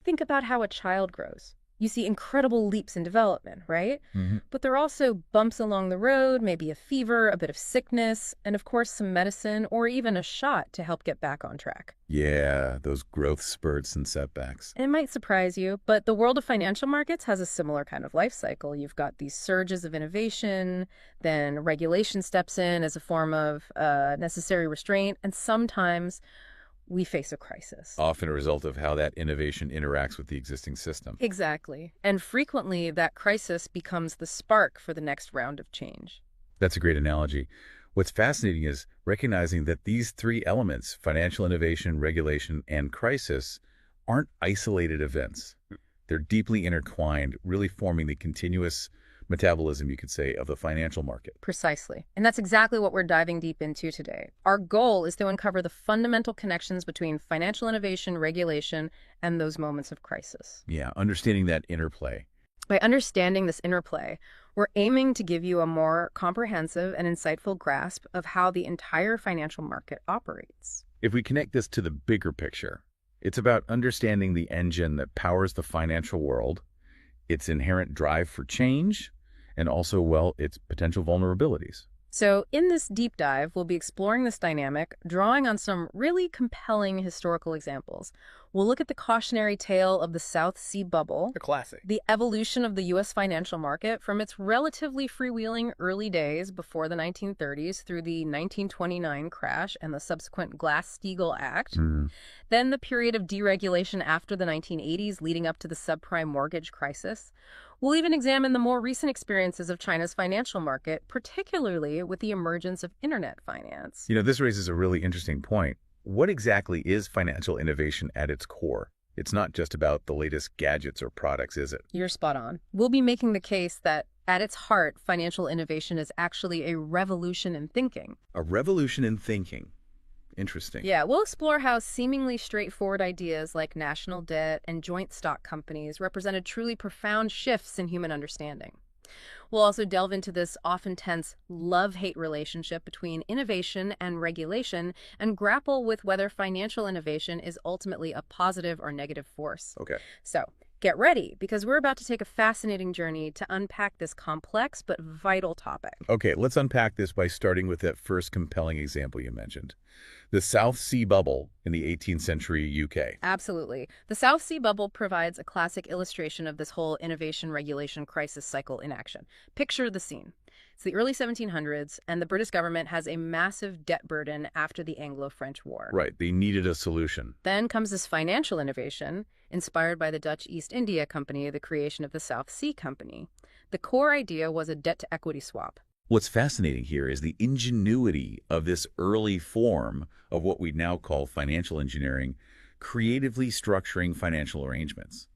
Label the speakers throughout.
Speaker 1: think about how a child grows. You see incredible leaps in development, right?
Speaker 2: Hmm.
Speaker 1: But there are also bumps along the road, maybe a fever, a bit of sickness, and of course some medicine or even a shot to help get back on track.
Speaker 2: Yeah, those growth spurts and setbacks.
Speaker 1: It might surprise you, but the world of financial markets has a similar kind of life cycle. You've got these surges of innovation, then regulation steps in as a form of necessary restraint, and sometimes we face a crisis.
Speaker 2: Often a result of how that innovation interacts with the existing system.
Speaker 1: Exactly. And frequently, that crisis becomes the spark for the next round of change.
Speaker 2: That's a great analogy. What's fascinating is recognizing that these three elements, financial innovation, regulation, and crisis, aren't isolated events. They're deeply intertwined, really forming the continuous metabolism, you could say, of the financial market.
Speaker 1: Precisely. And that's exactly what we're diving deep into today. Our goal is to uncover the fundamental connections between financial innovation, regulation, and those moments of crisis.
Speaker 2: Yeah, understanding that interplay.
Speaker 1: By understanding this interplay, we're aiming to give you a more comprehensive and insightful grasp of how the entire financial market operates.
Speaker 2: If we connect this to the bigger picture, it's about understanding the engine that powers the financial world, its inherent drive for change, and also, well, its potential vulnerabilities.
Speaker 1: So, in this deep dive, we'll be exploring this dynamic, drawing on some really compelling historical examples. We'll look at the cautionary tale of the South Sea bubble,
Speaker 2: A classic.
Speaker 1: the evolution of the U.S. financial market from its relatively freewheeling early days before the 1930s through the 1929 crash and the subsequent Glass-Steagall Act, then the period of deregulation after the 1980s leading up to the subprime mortgage crisis. We'll even examine the more recent experiences of China's financial market, particularly with the emergence of internet finance.
Speaker 2: This raises a really interesting point. What exactly is financial innovation at its core? It's not just about the latest gadgets or products, is it?
Speaker 1: You're spot on. We'll be making the case that at its heart, financial innovation is actually a revolution in thinking.
Speaker 2: A revolution in thinking. Interesting.
Speaker 1: Yeah, we'll explore how seemingly straightforward ideas like national debt and joint stock companies represented truly profound shifts in human understanding. We'll also delve into this often tense love-hate relationship between innovation and regulation and grapple with whether financial innovation is ultimately a positive or negative force.
Speaker 2: Okay.
Speaker 1: So, get ready, because we're about to take a fascinating journey to unpack this complex but vital topic.
Speaker 2: Okay, let's unpack this by starting with that first compelling example you mentioned. The South Sea bubble in the 18th century UK.
Speaker 1: Absolutely. The South Sea bubble provides a classic illustration of this whole innovation regulation crisis cycle in action. Picture the scene. It's the early 1700s, and the British government has a massive debt burden after the Anglo-French War.
Speaker 2: Right, they needed a solution.
Speaker 1: Then comes this financial innovation, inspired by the Dutch East India Company, the creation of the South Sea Company. The core idea was a debt-to-equity swap.
Speaker 2: What's fascinating here is the ingenuity of this early form of what we now call financial engineering, creatively structuring financial arrangements.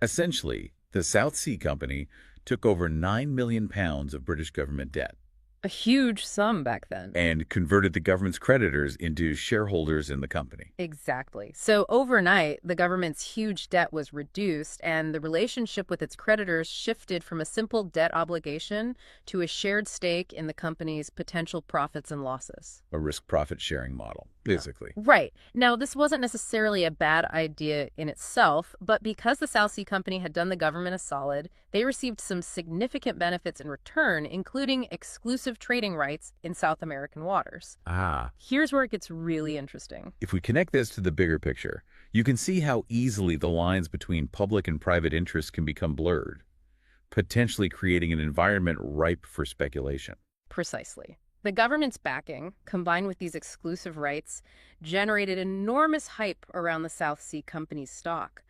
Speaker 2: Essentially, the South Sea Company took over £9 million of British government debt
Speaker 1: A huge sum back then.
Speaker 2: and converted the government's creditors into shareholders in the company.
Speaker 1: Exactly. So overnight, the government's huge debt was reduced, and the relationship with its creditors shifted from a simple debt obligation to a shared stake in the company's potential profits and losses.
Speaker 2: A risk-profit sharing model, basically.
Speaker 1: Right. Now, this wasn't necessarily a bad idea in itself, but because the South Sea Company had done the government a solid, they received some significant benefits in return, including exclusive trading rights in South American waters.
Speaker 2: Ah,
Speaker 1: Here's where it gets really interesting.
Speaker 2: if we connect this to the bigger picture, you can see how easily the lines between public and private interests can become blurred, potentially creating an environment ripe for speculation.
Speaker 1: Precisely. The government's backing, combined with these exclusive rights, generated enormous hype around the South Sea Company's stock.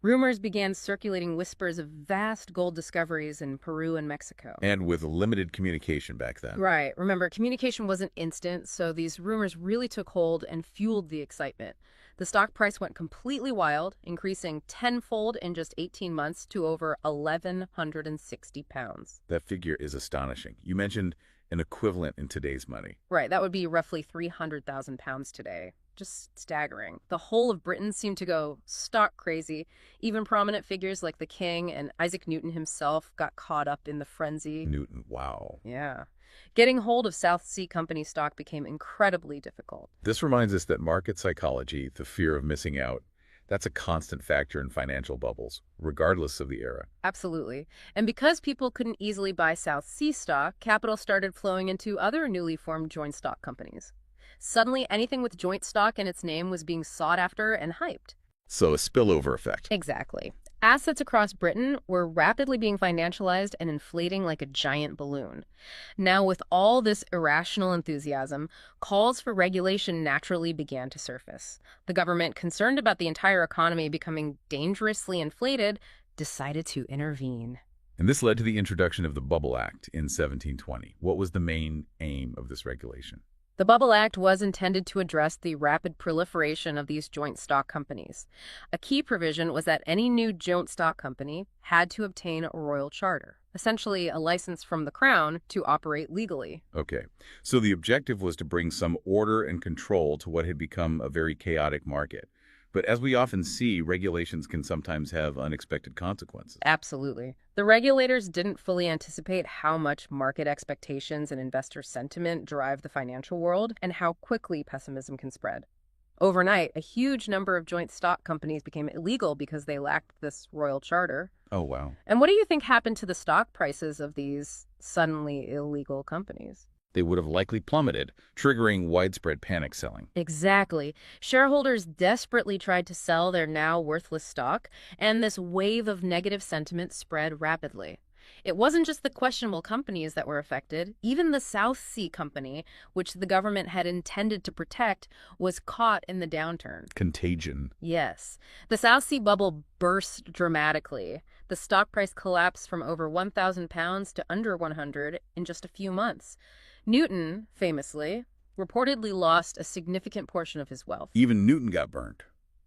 Speaker 1: Rumors began circulating whispers of vast gold discoveries in Peru and Mexico.
Speaker 2: And with limited communication back then.
Speaker 1: Right. Remember, communication wasn't instant, so these rumors really took hold and fueled the excitement. The stock price went completely wild, increasing tenfold in just 18 months to over £1,160.
Speaker 2: That figure is astonishing. You mentioned an equivalent in today's money.
Speaker 1: Right, that would be roughly £300,000 today. Just staggering. The whole of Britain seemed to go stark crazy. Even prominent figures like the King and Isaac Newton himself got caught up in the frenzy.
Speaker 2: Newton, wow.
Speaker 1: Yeah. Getting hold of South Sea Company stock became incredibly difficult.
Speaker 2: This reminds us that market psychology, the fear of missing out, That's a constant factor in financial bubbles, regardless of the era.
Speaker 1: Absolutely. And because people couldn't easily buy South Sea stock, capital started flowing into other newly formed joint stock companies. Suddenly, anything with joint stock in its name was being sought after and hyped.
Speaker 2: So a spillover effect.
Speaker 1: Exactly. Assets across Britain were rapidly being financialized and inflating like a giant balloon. Now, with all this irrational enthusiasm, calls for regulation naturally began to surface. The government, concerned about the entire economy becoming dangerously inflated, decided to intervene.
Speaker 2: And this led to the introduction of the Bubble Act in 1720. What was the main aim of this regulation?
Speaker 1: The Bubble Act was intended to address the rapid proliferation of these joint stock companies. A key provision was that any new joint stock company had to obtain a royal charter, essentially a license from the crown to operate legally.
Speaker 2: Okay, so the objective was to bring some order and control to what had become a very chaotic market. But as we often see, regulations can sometimes have unexpected consequences.
Speaker 1: Absolutely. The regulators didn't fully anticipate how much market expectations and investor sentiment drive the financial world and how quickly pessimism can spread. Overnight, a huge number of joint stock companies became illegal because they lacked this royal charter.
Speaker 2: Oh, wow.
Speaker 1: And what do you think happened to the stock prices of these suddenly illegal companies?
Speaker 2: They would have likely plummeted, triggering widespread panic selling.
Speaker 1: Exactly. Shareholders desperately tried to sell their now worthless stock, and this wave of negative sentiment spread rapidly. It wasn't just the questionable companies that were affected. Even the South Sea Company, which the government had intended to protect, was caught in the downturn.
Speaker 2: Contagion.
Speaker 1: Yes. The South Sea bubble burst dramatically. The stock price collapsed from over £1,000 to under 100 in just a few months. Newton, famously, reportedly lost a significant portion of his wealth.
Speaker 2: Even Newton got burned.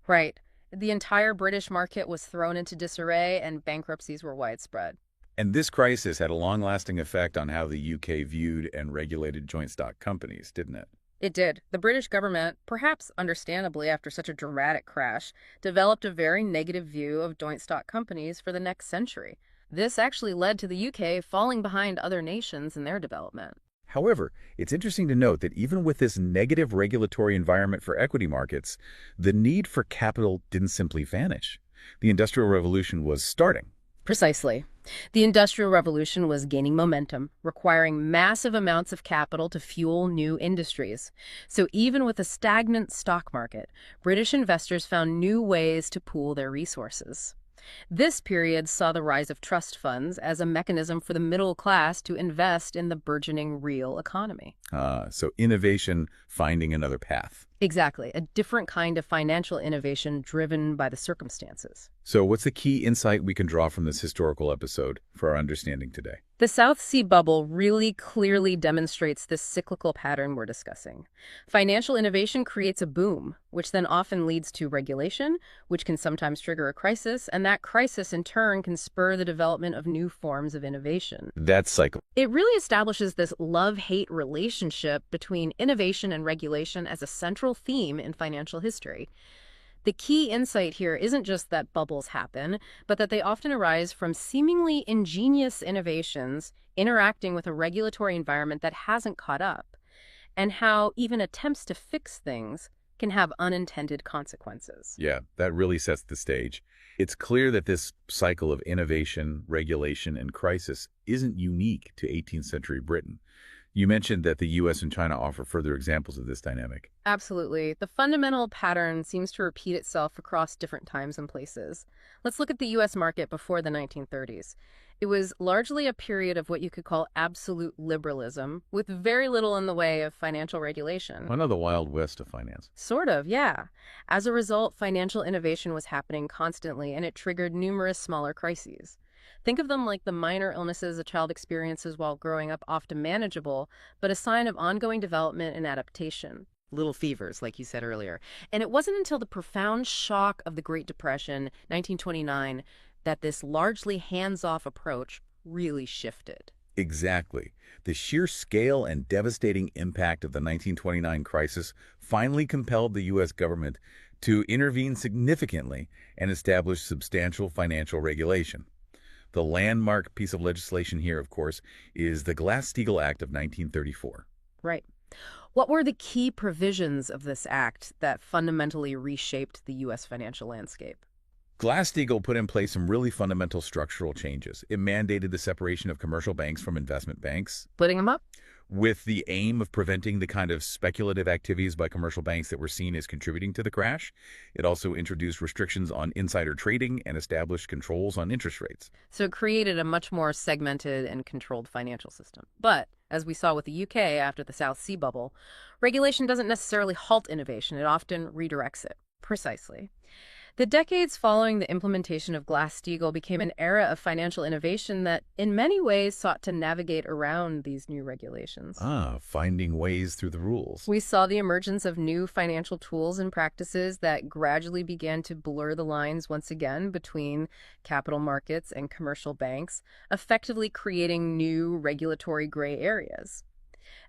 Speaker 1: Right. The entire British market was thrown into disarray and bankruptcies were widespread.
Speaker 2: And this crisis had a long-lasting effect on how the UK viewed and regulated joint stock companies, didn't it?
Speaker 1: It did. The British government, perhaps understandably after such a dramatic crash, developed a very negative view of joint stock companies for the next century. This actually led to the UK falling behind other nations in their development.
Speaker 2: However, it's interesting to note that even with this negative regulatory environment for equity markets, the need for capital didn't simply vanish. The Industrial Revolution was starting.
Speaker 1: Precisely. The Industrial Revolution was gaining momentum, requiring massive amounts of capital to fuel new industries. So even with a stagnant stock market, British investors found new ways to pool their resources. This period saw the rise of trust funds as a mechanism for the middle class to invest in the burgeoning real economy.
Speaker 2: So innovation finding another path.
Speaker 1: Exactly, a different kind of financial innovation driven by the circumstances.
Speaker 2: So what's the key insight we can draw from this historical episode for our understanding today?
Speaker 1: The South Sea bubble really clearly demonstrates this cyclical pattern we're discussing. Financial innovation creates a boom, which then often leads to regulation, which can sometimes trigger a crisis, and that crisis in turn can spur the development of new forms of innovation.
Speaker 2: That cycle.
Speaker 1: It really establishes this love-hate relationship between innovation and regulation as a central theme in financial history. The key insight here isn't just that bubbles happen, but that they often arise from seemingly ingenious innovations interacting with a regulatory environment that hasn't caught up, and how even attempts to fix things can have unintended consequences.
Speaker 2: Yeah, that really sets the stage. It's clear that this cycle of innovation, regulation, and crisis isn't unique to 18th century Britain. You mentioned that the U.S. and China offer further examples of this dynamic.
Speaker 1: Absolutely. The fundamental pattern seems to repeat itself across different times and places. Let's look at the U.S. market before the 1930s. It was largely a period of what you could call absolute liberalism, with very little in the way of financial regulation.
Speaker 2: One of the Wild West of finance.
Speaker 1: Sort of, yeah. As a result, financial innovation was happening constantly, and it triggered numerous smaller crises. Think of them like the minor illnesses a child experiences while growing up, often manageable, but a sign of ongoing development and adaptation. Little fevers, like you said earlier. And it wasn't until the profound shock of the Great Depression, 1929, that this largely hands-off approach really shifted.
Speaker 2: Exactly. The sheer scale and devastating impact of the 1929 crisis finally compelled the U.S. government to intervene significantly and establish substantial financial regulation. The landmark piece of legislation here, of course, is the Glass-Steagall Act of 1934.
Speaker 1: Right. What were the key provisions of this act that fundamentally reshaped the U.S. financial landscape?
Speaker 2: Glass-Steagall put in place some really fundamental structural changes. It mandated the separation of commercial banks from investment banks,
Speaker 1: Splitting them up?
Speaker 2: with the aim of preventing the kind of speculative activities by commercial banks that were seen as contributing to the crash. It also introduced restrictions on insider trading and established controls on interest rates.
Speaker 1: So it created a much more segmented and controlled financial system. But, as we saw with the UK after the South Sea bubble, regulation doesn't necessarily halt innovation, it often redirects it. Precisely. The decades following the implementation of Glass-Steagall became an era of financial innovation that, in many ways, sought to navigate around these new regulations.
Speaker 2: Finding ways through the rules.
Speaker 1: We saw the emergence of new financial tools and practices that gradually began to blur the lines once again between capital markets and commercial banks, effectively creating new regulatory gray areas.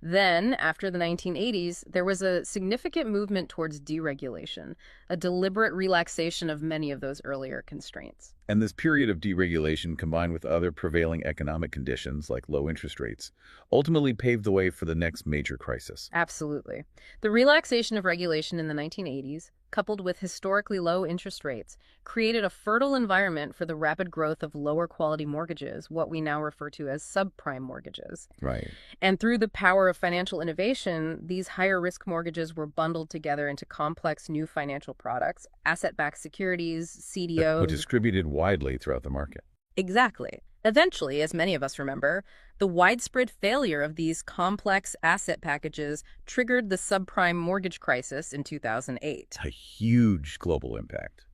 Speaker 1: Then, after the 1980s, there was a significant movement towards deregulation, a deliberate relaxation of many of those earlier constraints.
Speaker 2: And this period of deregulation, combined with other prevailing economic conditions like low interest rates, ultimately paved the way for the next major crisis.
Speaker 1: Absolutely. The relaxation of regulation in the 1980s, coupled with historically low interest rates, created a fertile environment for the rapid growth of lower quality mortgages, what we now refer to as subprime mortgages.
Speaker 2: Right.
Speaker 1: And through the power of financial innovation, these higher risk mortgages were bundled together into complex new financial products, asset-backed securities, CDOs.
Speaker 2: But distributed widely throughout the market.
Speaker 1: Exactly. Eventually, as many of us remember, the widespread failure of these complex asset packages triggered the subprime mortgage crisis in 2008.
Speaker 2: A huge global impact.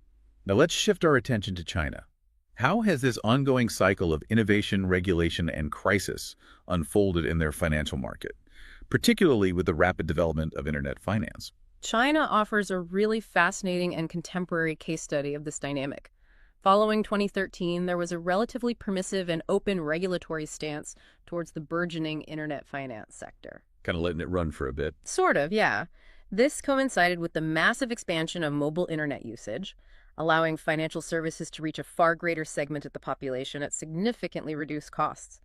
Speaker 2: Now let's shift our attention to China. How has this ongoing cycle of innovation, regulation, and crisis unfolded in their financial market, particularly with the rapid development of internet finance?
Speaker 1: China offers a really fascinating and contemporary case study of this dynamic. Following 2013, there was a relatively permissive and open regulatory stance towards the burgeoning internet finance sector.
Speaker 2: Kind of letting it run for a bit.
Speaker 1: Sort of, yeah. This coincided with the massive expansion of mobile internet usage, allowing financial services to reach a far greater segment of the population at significantly reduced costs.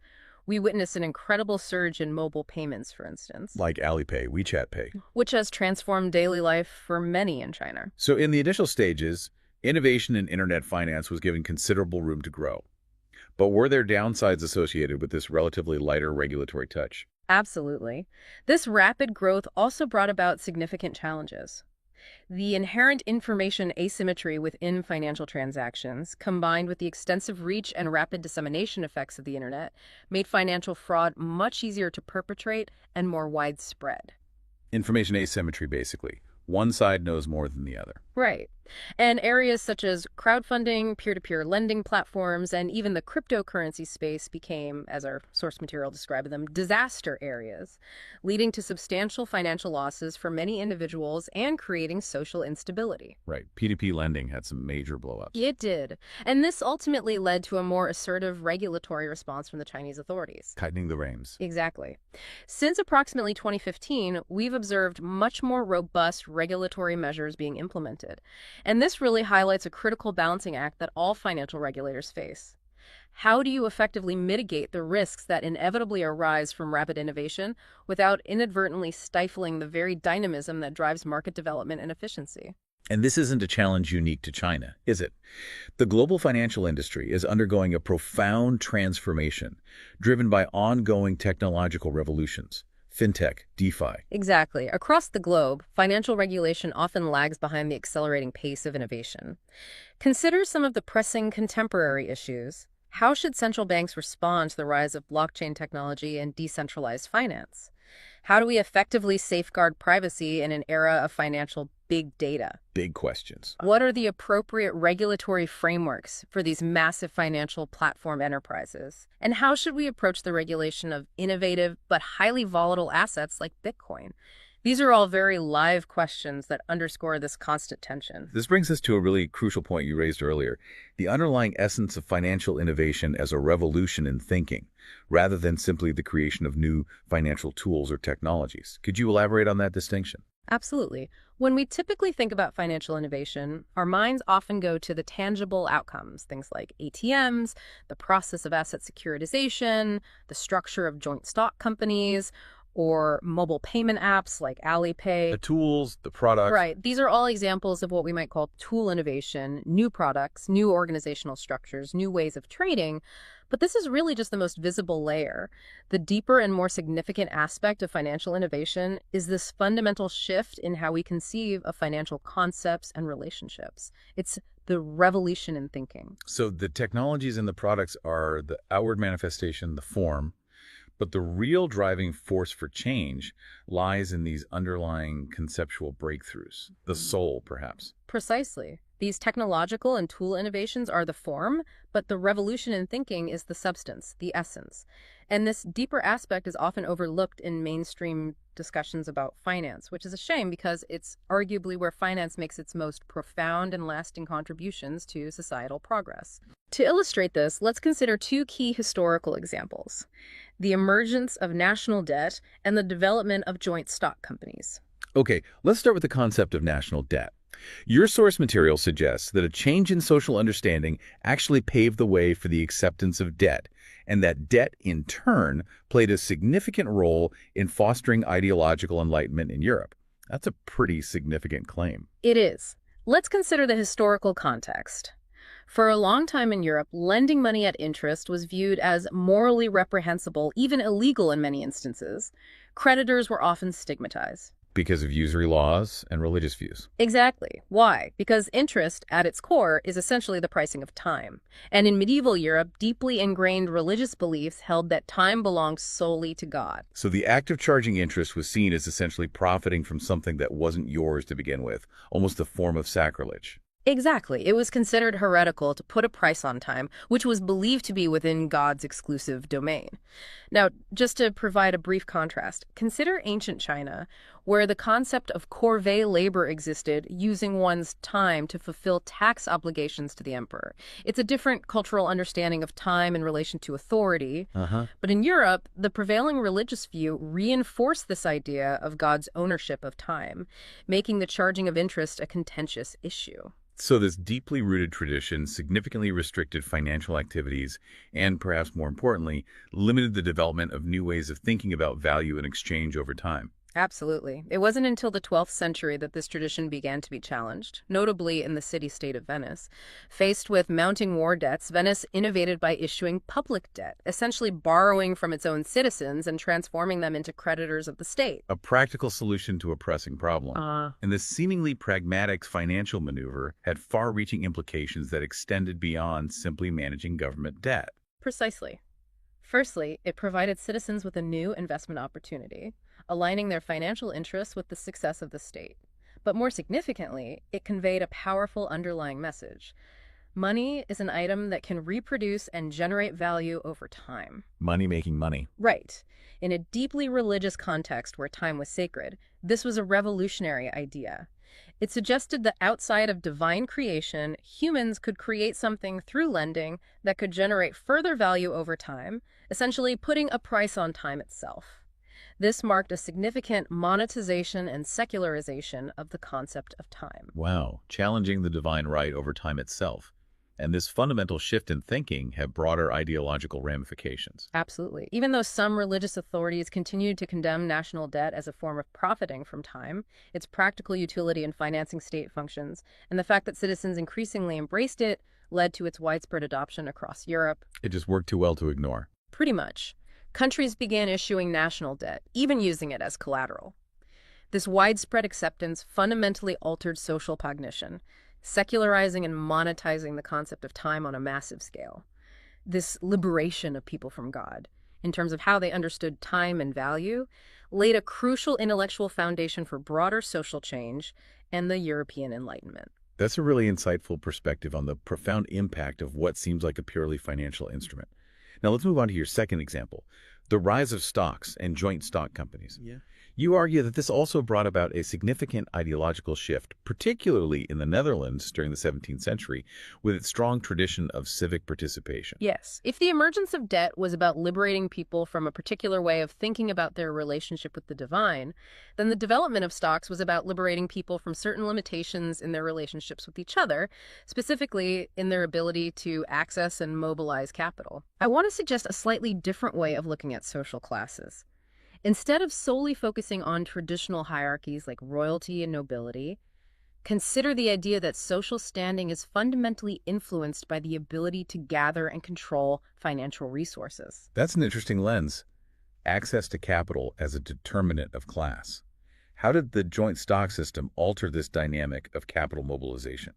Speaker 1: We witnessed an incredible surge in mobile payments, for instance.
Speaker 2: Like Alipay, WeChat Pay.
Speaker 1: Which has transformed daily life for many in China.
Speaker 2: So in the initial stages, innovation in internet finance was given considerable room to grow. But were there downsides associated with this relatively lighter regulatory touch?
Speaker 1: Absolutely. This rapid growth also brought about significant challenges. The inherent information asymmetry within financial transactions, combined with the extensive reach and rapid dissemination effects of the internet, made financial fraud much easier to perpetrate and more widespread.
Speaker 2: Information asymmetry, basically. One side knows more than the other.
Speaker 1: Right. And areas such as crowdfunding, peer-to-peer lending platforms, and even the cryptocurrency space became, as our source material described them, disaster areas, leading to substantial financial losses for many individuals and creating social instability.
Speaker 2: Right. P2P lending had some major blowups.
Speaker 1: It did. And this ultimately led to a more assertive regulatory response from the Chinese authorities.
Speaker 2: Tightening the reins.
Speaker 1: Exactly. Since approximately 2015, we've observed much more robust regulatory measures being implemented. And this really highlights a critical balancing act that all financial regulators face. How do you effectively mitigate the risks that inevitably arise from rapid innovation without inadvertently stifling the very dynamism that drives market development and efficiency?
Speaker 2: And this isn't a challenge unique to China, is it? The global financial industry is undergoing a profound transformation driven by ongoing technological revolutions. Fintech, DeFi.
Speaker 1: Exactly. Across the globe, financial regulation often lags behind the accelerating pace of innovation. Consider some of the pressing contemporary issues. How should central banks respond to the rise of blockchain technology and decentralized finance? How do we effectively safeguard privacy in an era of financial big data?
Speaker 2: Big questions.
Speaker 1: What are the appropriate regulatory frameworks for these massive financial platform enterprises? And how should we approach the regulation of innovative but highly volatile assets like Bitcoin? These are all very live questions that underscore this constant tension.
Speaker 2: This brings us to a really crucial point you raised earlier, the underlying essence of financial innovation as a revolution in thinking, rather than simply the creation of new financial tools or technologies. Could you elaborate on that distinction?
Speaker 1: Absolutely. When we typically think about financial innovation, our minds often go to the tangible outcomes, things like ATMs, the process of asset securitization, the structure of joint stock companies, or mobile payment apps like
Speaker 2: The
Speaker 1: Alipay.
Speaker 2: tools, the products.
Speaker 1: Right. These are all examples of what we might call tool innovation, new products, new organizational structures, new ways of trading. But this is really just the most visible layer. The deeper and more significant aspect of financial innovation is this fundamental shift in how we conceive of financial concepts and relationships. It's the revolution in thinking.
Speaker 2: So the technologies and the products are the outward manifestation, the form, but the real driving force for change lies in these underlying conceptual breakthroughs, the soul, perhaps.
Speaker 1: Precisely. These technological and tool innovations are the form, but the revolution in thinking is the substance, the essence. And this deeper aspect is often overlooked in mainstream discussions about finance, which is a shame because it's arguably where finance makes its most profound and lasting contributions to societal progress. To illustrate this, let's consider two key historical examples: the emergence of national debt and the development of joint stock companies.
Speaker 2: Okay, let's start with the concept of national debt. Your source material suggests that a change in social understanding actually paved the way for the acceptance of debt, and that debt, in turn, played a significant role in fostering ideological enlightenment in Europe. That's a pretty significant claim.
Speaker 1: It is. Let's consider the historical context. For a long time in Europe, lending money at interest was viewed as morally reprehensible, even illegal in many instances. Creditors were often stigmatized.
Speaker 2: Because of usury laws and religious views.
Speaker 1: Exactly. Why? Because interest, at its core, is essentially the pricing of time. And in medieval Europe, deeply ingrained religious beliefs held that time belongs solely to God.
Speaker 2: So the act of charging interest was seen as essentially profiting from something that wasn't yours to begin with, almost a form of sacrilege.
Speaker 1: Exactly. It was considered heretical to put a price on time, which was believed to be within God's exclusive domain. Now, just to provide a brief contrast, consider ancient China, where the concept of corvée labor existed, using one's time to fulfill tax obligations to the emperor. It's a different cultural understanding of time in relation to authority. But in Europe, the prevailing religious view reinforced this idea of God's ownership of time, making the charging of interest a contentious issue.
Speaker 2: So this deeply rooted tradition significantly restricted financial activities and, perhaps more importantly, limited the development of new ways of thinking about value and exchange over time.
Speaker 1: Absolutely. It wasn't until the 12th century that this tradition began to be challenged, notably in the city-state of Venice. Faced with mounting war debts, Venice innovated by issuing public debt, essentially borrowing from its own citizens and transforming them into creditors of the state.
Speaker 2: A practical solution to a pressing problem. And this seemingly pragmatic financial maneuver had far-reaching implications that extended beyond simply managing government debt.
Speaker 1: Precisely. Firstly, it provided citizens with a new investment opportunity, aligning their financial interests with the success of the state. But more significantly, it conveyed a powerful underlying message. Money is an item that can reproduce and generate value over time.
Speaker 2: Money making money.
Speaker 1: Right. In a deeply religious context where time was sacred, this was a revolutionary idea. It suggested that outside of divine creation, humans could create something through lending that could generate further value over time, essentially putting a price on time itself. This marked a significant monetization and secularization of the concept of time.
Speaker 2: Wow, challenging the divine right over time itself. And this fundamental shift in thinking had broader ideological ramifications.
Speaker 1: Absolutely. Even though some religious authorities continued to condemn national debt as a form of profiting from time, its practical utility in financing state functions, and the fact that citizens increasingly embraced it, led to its widespread adoption across Europe.
Speaker 2: It just worked too well to ignore.
Speaker 1: Pretty much. Countries began issuing national debt, even using it as collateral. This widespread acceptance fundamentally altered social cognition, secularizing and monetizing the concept of time on a massive scale. This liberation of people from God, in terms of how they understood time and value, laid a crucial intellectual foundation for broader social change and the European Enlightenment.
Speaker 2: That's a really insightful perspective on the profound impact of what seems like a purely financial instrument. Now let's move on to your second example, the rise of stocks and joint stock companies. You argue that this also brought about a significant ideological shift, particularly in the Netherlands during the 17th century, with its strong tradition of civic participation.
Speaker 1: Yes. If the emergence of debt was about liberating people from a particular way of thinking about their relationship with the divine, then the development of stocks was about liberating people from certain limitations in their relationships with each other, specifically in their ability to access and mobilize capital. I want to suggest a slightly different way of looking at social classes. Instead of solely focusing on traditional hierarchies like royalty and nobility, consider the idea that social standing is fundamentally influenced by the ability to gather and control financial resources.
Speaker 2: That's an interesting lens. Access to capital as a determinant of class. How did the joint stock system alter this dynamic of capital mobilization?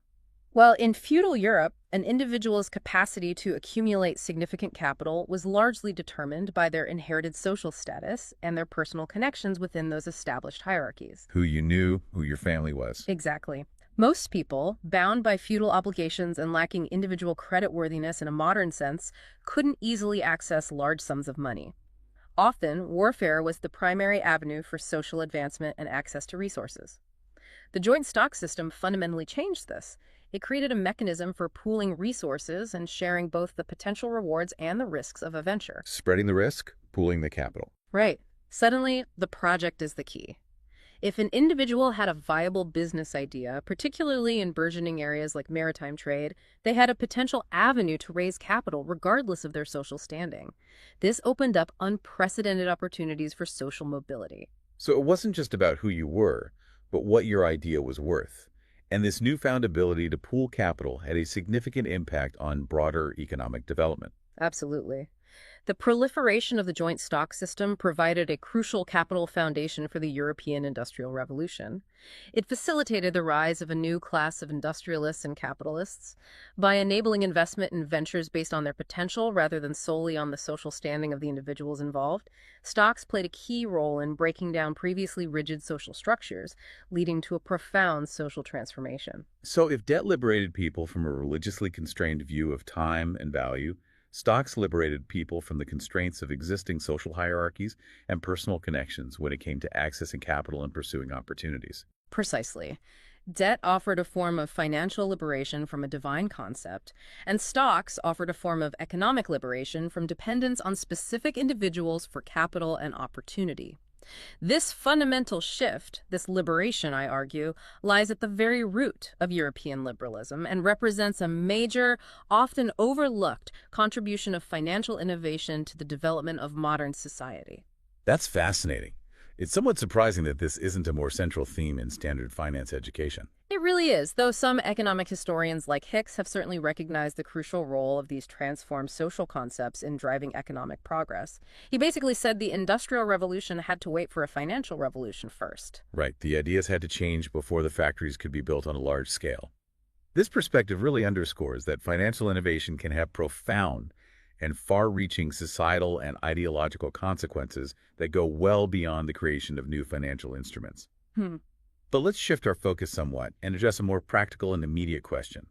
Speaker 1: Well, in feudal Europe, an individual's capacity to accumulate significant capital was largely determined by their inherited social status and their personal connections within those established hierarchies.
Speaker 2: Who you knew, who your family was.
Speaker 1: Exactly. Most people, bound by feudal obligations and lacking individual creditworthiness in a modern sense, couldn't easily access large sums of money. Often, warfare was the primary avenue for social advancement and access to resources. The joint stock system fundamentally changed this. It created a mechanism for pooling resources and sharing both the potential rewards and the risks of a venture.
Speaker 2: Spreading the risk, pooling the capital.
Speaker 1: Right. Suddenly, the project is the key. If an individual had a viable business idea, particularly in burgeoning areas like maritime trade, they had a potential avenue to raise capital regardless of their social standing. This opened up unprecedented opportunities for social mobility.
Speaker 2: So it wasn't just about who you were, but what your idea was worth. And this newfound ability to pool capital had a significant impact on broader economic development.
Speaker 1: Absolutely. The proliferation of the joint stock system provided a crucial capital foundation for the European Industrial Revolution. It facilitated the rise of a new class of industrialists and capitalists. By enabling investment in ventures based on their potential rather than solely on the social standing of the individuals involved, stocks played a key role in breaking down previously rigid social structures, leading to a profound social transformation.
Speaker 2: So if debt liberated people from a religiously constrained view of time and value, stocks liberated people from the constraints of existing social hierarchies and personal connections when it came to accessing capital and pursuing opportunities.
Speaker 1: Precisely. Debt offered a form of financial liberation from a divine concept, and stocks offered a form of economic liberation from dependence on specific individuals for capital and opportunity. This fundamental shift, this liberation, I argue, lies at the very root of European liberalism and represents a major, often overlooked, contribution of financial innovation to the development of modern society.
Speaker 2: That's fascinating. It's somewhat surprising that this isn't a more central theme in standard finance education.
Speaker 1: It really is, though some economic historians like Hicks have certainly recognized the crucial role of these transformed social concepts in driving economic progress. He basically said the Industrial Revolution had to wait for a financial revolution first.
Speaker 2: Right, the ideas had to change before the factories could be built on a large scale. This perspective really underscores that financial innovation can have profound and far-reaching societal and ideological consequences that go well beyond the creation of new financial instruments. But let's shift our focus somewhat and address a more practical and immediate question.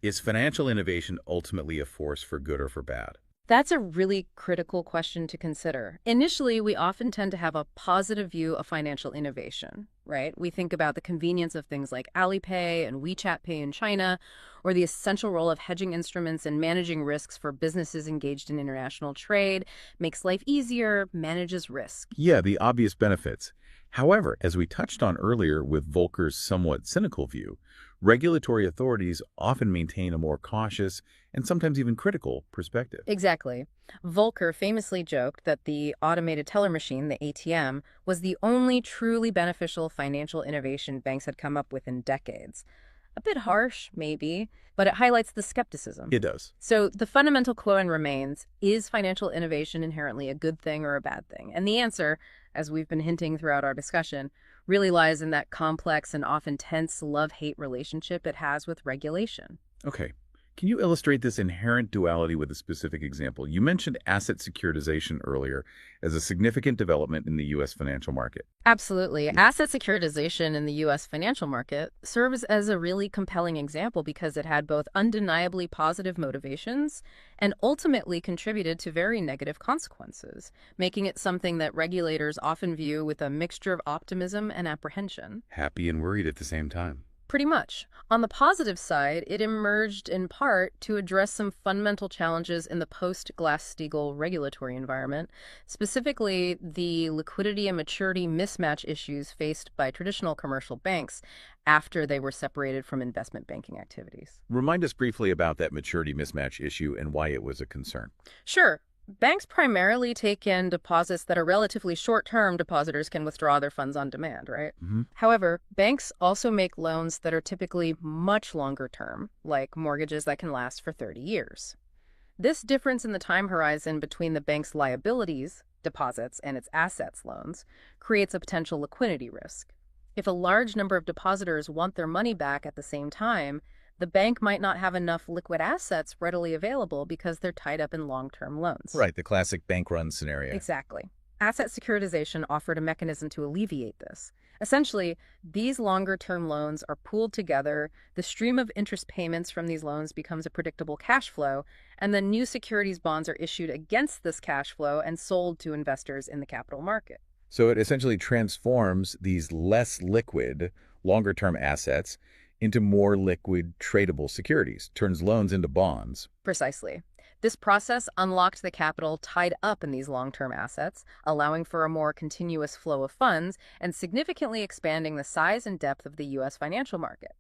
Speaker 2: Is financial innovation ultimately a force for good or for bad?
Speaker 1: That's a really critical question to consider. Initially, we often tend to have a positive view of financial innovation, right? We think about the convenience of things like Alipay and WeChat Pay in China, or the essential role of hedging instruments and managing risks for businesses engaged in international trade, makes life easier, manages risk.
Speaker 2: Yeah, the obvious benefits. However, as we touched on earlier with Volcker's somewhat cynical view, regulatory authorities often maintain a more cautious and sometimes even critical perspective.
Speaker 1: Exactly. Volcker famously joked that the automated teller machine, the ATM, was the only truly beneficial financial innovation banks had come up with in decades. A bit harsh, maybe, but it highlights the skepticism.
Speaker 2: It does.
Speaker 1: So the fundamental question remains, is financial innovation inherently a good thing or a bad thing? And the answer, as we've been hinting throughout our discussion, really lies in that complex and often tense love-hate relationship it has with regulation.
Speaker 2: Okay. Can you illustrate this inherent duality with a specific example? You mentioned asset securitization earlier as a significant development in the U.S. financial market.
Speaker 1: Absolutely. Asset securitization in the U.S. financial market serves as a really compelling example because it had both undeniably positive motivations and ultimately contributed to very negative consequences, making it something that regulators often view with a mixture of optimism and apprehension.
Speaker 2: Happy and worried at the same time.
Speaker 1: Pretty much. On the positive side, it emerged in part to address some fundamental challenges in the post-Glass-Steagall regulatory environment, specifically the liquidity and maturity mismatch issues faced by traditional commercial banks after they were separated from investment banking activities.
Speaker 2: Remind us briefly about that maturity mismatch issue and why it was a concern.
Speaker 1: Sure. Banks primarily take in deposits that are relatively short-term. Depositors can withdraw their funds on demand, right?
Speaker 2: Hmm.
Speaker 1: However, banks also make loans that are typically much longer term, like mortgages that can last for 30 years. This difference in the time horizon between the bank's liabilities, deposits, and its assets, loans, creates a potential liquidity risk. If a large number of depositors want their money back at the same time, the bank might not have enough liquid assets readily available because they're tied up in long-term loans.
Speaker 2: Right, the classic bank run scenario.
Speaker 1: Exactly. Asset securitization offered a mechanism to alleviate this. Essentially, these longer-term loans are pooled together, the stream of interest payments from these loans becomes a predictable cash flow, and then new securities bonds are issued against this cash flow and sold to investors in the capital market.
Speaker 2: So it essentially transforms these less liquid, longer-term assets into more liquid, tradable securities, turns loans into bonds.
Speaker 1: Precisely. This process unlocked the capital tied up in these long-term assets, allowing for a more continuous flow of funds and significantly expanding the size and depth of the U.S. financial market.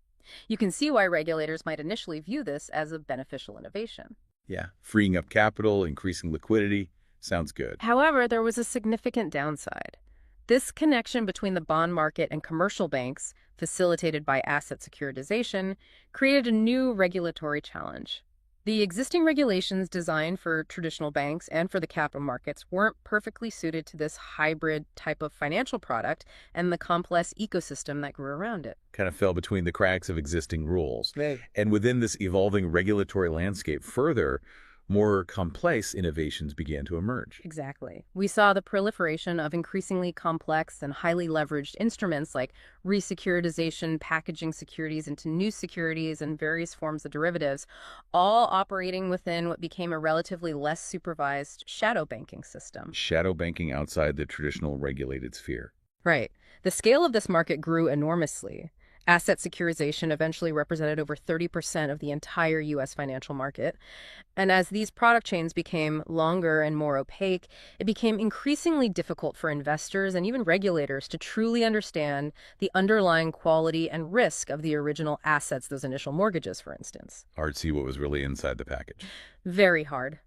Speaker 1: You can see why regulators might initially view this as a beneficial innovation.
Speaker 2: Yeah, freeing up capital, increasing liquidity, sounds good.
Speaker 1: However, there was a significant downside. This connection between the bond market and commercial banks, facilitated by asset securitization, created a new regulatory challenge. The existing regulations designed for traditional banks and for the capital markets weren't perfectly suited to this hybrid type of financial product and the complex ecosystem that grew around it.
Speaker 2: Kind of fell between the cracks of existing rules.
Speaker 1: Right.
Speaker 2: And within this evolving regulatory landscape, further, more complex innovations began to emerge.
Speaker 1: Exactly. We saw the proliferation of increasingly complex and highly leveraged instruments like resecuritization, packaging securities into new securities, and various forms of derivatives, all operating within what became a relatively less supervised shadow banking system.
Speaker 2: Shadow banking outside the traditional regulated sphere.
Speaker 1: Right. The scale of this market grew enormously. Asset securitization eventually represented over 30% of the entire U.S. financial market. And as these product chains became longer and more opaque, it became increasingly difficult for investors and even regulators to truly understand the underlying quality and risk of the original assets, those initial mortgages, for instance.
Speaker 2: Hard to see what was really inside the package.
Speaker 1: Very hard.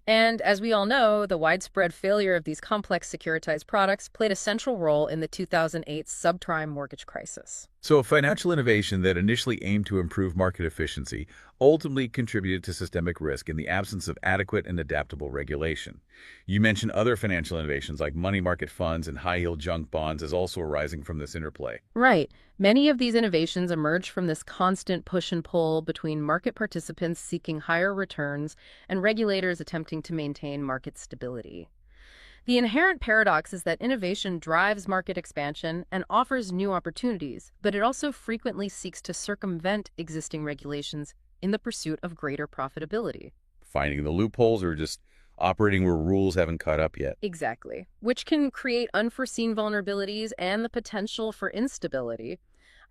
Speaker 1: And as we all know, the widespread failure of these complex securitized products played a central role in the 2008 subprime mortgage crisis.
Speaker 2: So a financial innovation that initially aimed to improve market efficiency ultimately contributed to systemic risk in the absence of adequate and adaptable regulation. You mentioned other financial innovations like money market funds and high-yield junk bonds as also arising from this interplay.
Speaker 1: Right. Many of these innovations emerged from this constant push and pull between market participants seeking higher returns and regulators attempting to maintain market stability. The inherent paradox is that innovation drives market expansion and offers new opportunities, but it also frequently seeks to circumvent existing regulations in the pursuit of greater profitability.
Speaker 2: Finding the loopholes or just operating where rules haven't caught up yet.
Speaker 1: Exactly, which can create unforeseen vulnerabilities and the potential for instability.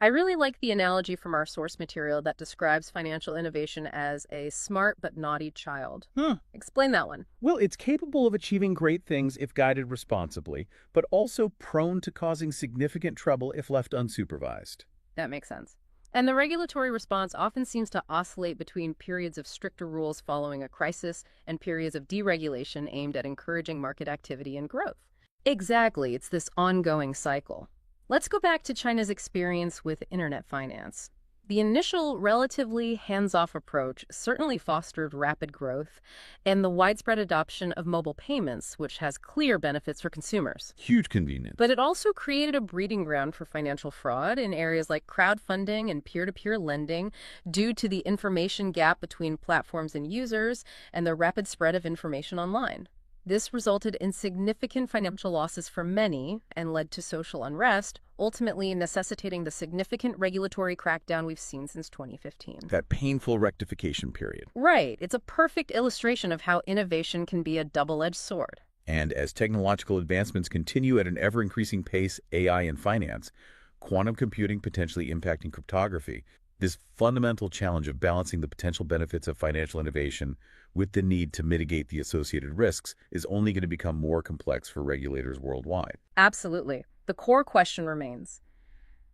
Speaker 1: I really like the analogy from our source material that describes financial innovation as a smart but naughty child. Explain that one.
Speaker 2: Well, it's capable of achieving great things if guided responsibly, but also prone to causing significant trouble if left unsupervised.
Speaker 1: That makes sense. And the regulatory response often seems to oscillate between periods of stricter rules following a crisis and periods of deregulation aimed at encouraging market activity and growth. Exactly, it's this ongoing cycle. Let's go back to China's experience with internet finance. The initial relatively hands-off approach certainly fostered rapid growth and the widespread adoption of mobile payments, which has clear benefits for consumers.
Speaker 2: Huge convenience.
Speaker 1: But it also created a breeding ground for financial fraud in areas like crowdfunding and peer-to-peer lending due to the information gap between platforms and users and the rapid spread of information online. This resulted in significant financial losses for many and led to social unrest, ultimately necessitating the significant regulatory crackdown we've seen since 2015.
Speaker 2: That painful rectification period.
Speaker 1: Right. It's a perfect illustration of how innovation can be a double-edged sword.
Speaker 2: And as technological advancements continue at an ever-increasing pace, AI and finance, quantum computing potentially impacting cryptography, this fundamental challenge of balancing the potential benefits of financial innovation with the need to mitigate the associated risks is only going to become more complex for regulators worldwide.
Speaker 1: Absolutely. The core question remains,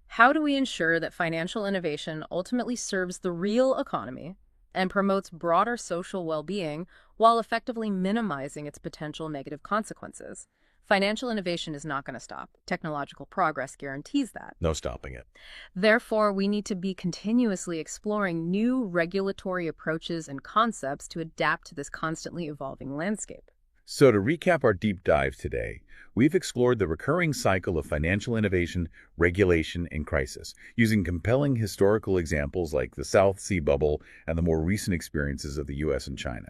Speaker 1: how do we ensure that financial innovation ultimately serves the real economy and promotes broader social well-being while effectively minimizing its potential negative consequences. Financial innovation is not going to stop. Technological progress guarantees that.
Speaker 2: No stopping it.
Speaker 1: Therefore, we need to be continuously exploring new regulatory approaches and concepts to adapt to this constantly evolving landscape.
Speaker 2: So to recap our deep dive today, we've explored the recurring cycle of financial innovation, regulation, and crisis, using compelling historical examples like the South Sea Bubble and the more recent experiences of the U.S. and China.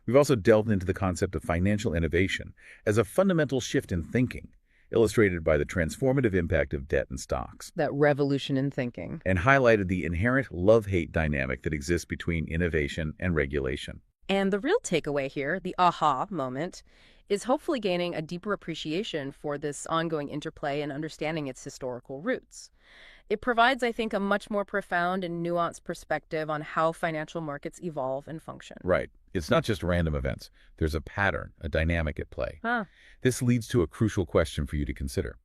Speaker 2: We've also delved into the concept of financial innovation as a fundamental shift in thinking, illustrated by the transformative impact of debt and stocks,
Speaker 1: That revolution in thinking.
Speaker 2: and highlighted the inherent love-hate dynamic that exists between innovation and regulation.
Speaker 1: And the real takeaway here, the aha moment, is hopefully gaining a deeper appreciation for this ongoing interplay and understanding its historical roots. It provides, I think, a much more profound and nuanced perspective on how financial markets evolve and function.
Speaker 2: Right. It's not just random events. There's a pattern, a dynamic at play.
Speaker 1: Huh.
Speaker 2: This leads to a crucial question for you to consider.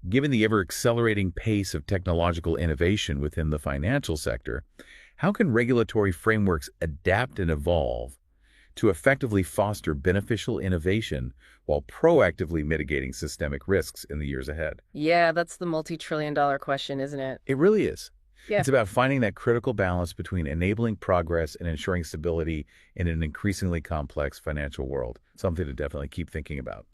Speaker 2: Given the ever-accelerating pace of technological innovation within the financial sector, how can regulatory frameworks adapt and evolve to effectively foster beneficial innovation while proactively mitigating systemic risks in the years ahead?
Speaker 1: Yeah, that's the multi-trillion-dollar question, isn't it?
Speaker 2: It really is.
Speaker 1: Yeah.
Speaker 2: It's about finding that critical balance between enabling progress and ensuring stability in an increasingly complex financial world. Something to definitely keep thinking about.